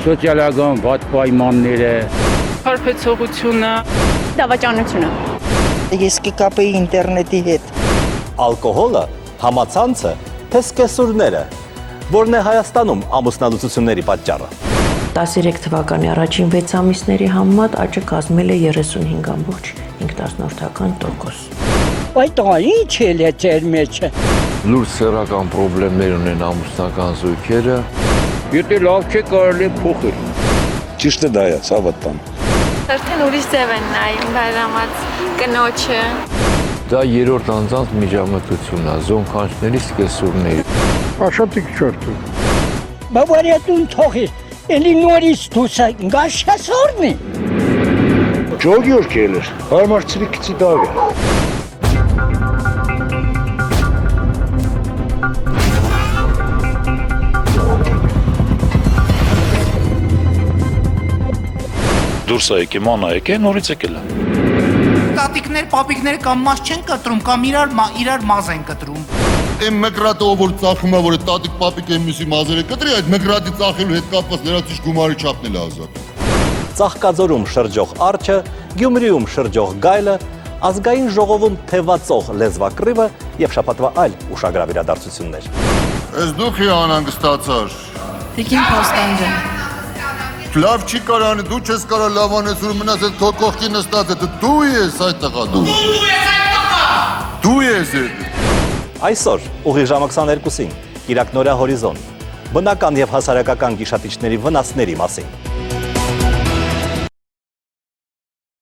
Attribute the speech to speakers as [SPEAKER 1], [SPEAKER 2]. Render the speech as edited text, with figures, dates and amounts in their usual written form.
[SPEAKER 1] Սոցիալական վատ պայմանները,
[SPEAKER 2] հարբեցողությունը,
[SPEAKER 3] դավաճանությունը։
[SPEAKER 4] Ես կկապեի ինտերնետի հետ։
[SPEAKER 5] Ալկոհոլը, համացանցը, թե սկեսուրները, որն է Հայաստանում ամուսնալուծությունների պատճառը։
[SPEAKER 6] 13 թվականի առաջին 6 ամիսների համեմատ աճը կազմել է 35.5%։
[SPEAKER 4] Այդ ինչ էլ է ձեր մեջը։
[SPEAKER 7] Լուրջ սեռական պրոբլեմներ ունեն ամուսնական զույգերը։
[SPEAKER 1] եթե լավ չէ կարելի փոխել։
[SPEAKER 8] Ճիշտ է դա է, ցավդ տան։
[SPEAKER 9] Արդեն ուրիշ ձև են նայում բարամած կնոջը։
[SPEAKER 7] Դա երրորդ անձանց միջամտությունն է, զոնքանչների սկեսուրների։
[SPEAKER 1] Աշատիկ չորտու։
[SPEAKER 4] Բավարիատուն թողի, էլի նորից դուսա, գաշասորնի։
[SPEAKER 8] Ջոգյոր կելեր, հարմարցրի կցի դավը։
[SPEAKER 10] Դուրս է եկե, մանա եկե, նորից եկել է։
[SPEAKER 11] Տատիկներ, պապիկներ կամ մազ չեն կտրում, կամ իրար մազ են կտրում։
[SPEAKER 12] Այն մկրատը, որ ծախում է, որ է տատիկ պապիկ են մյուսի մազերը կտրի, այդ մկրատի ծախելու հետ կապված լրացիչ գումարի չափն էլ ազատ։
[SPEAKER 5] Ծաղկաձորում շրջող արջը, Գյումրիում շրջող գայլը, ազգային ժողովում թևածող լեզվակռիվը եւ շաբաթվա այլ ուշագրավ իրադարձություններ։
[SPEAKER 12] Ես դուք է անհանգստացար։
[SPEAKER 2] Տիկին Փոստանջան։
[SPEAKER 12] Լավ չի կարանի, դու չես կարա լավ անեսուրը մնաս այդ քո կողքի նստած է, դու ես այդ տղա դու։ Դու ես այդ։
[SPEAKER 5] Այսօր ուղիղ ժամը 22-ին Կիրակնորյա հորիզոն, բնական եւ հասարակական գիշատիչների վնասների մասին։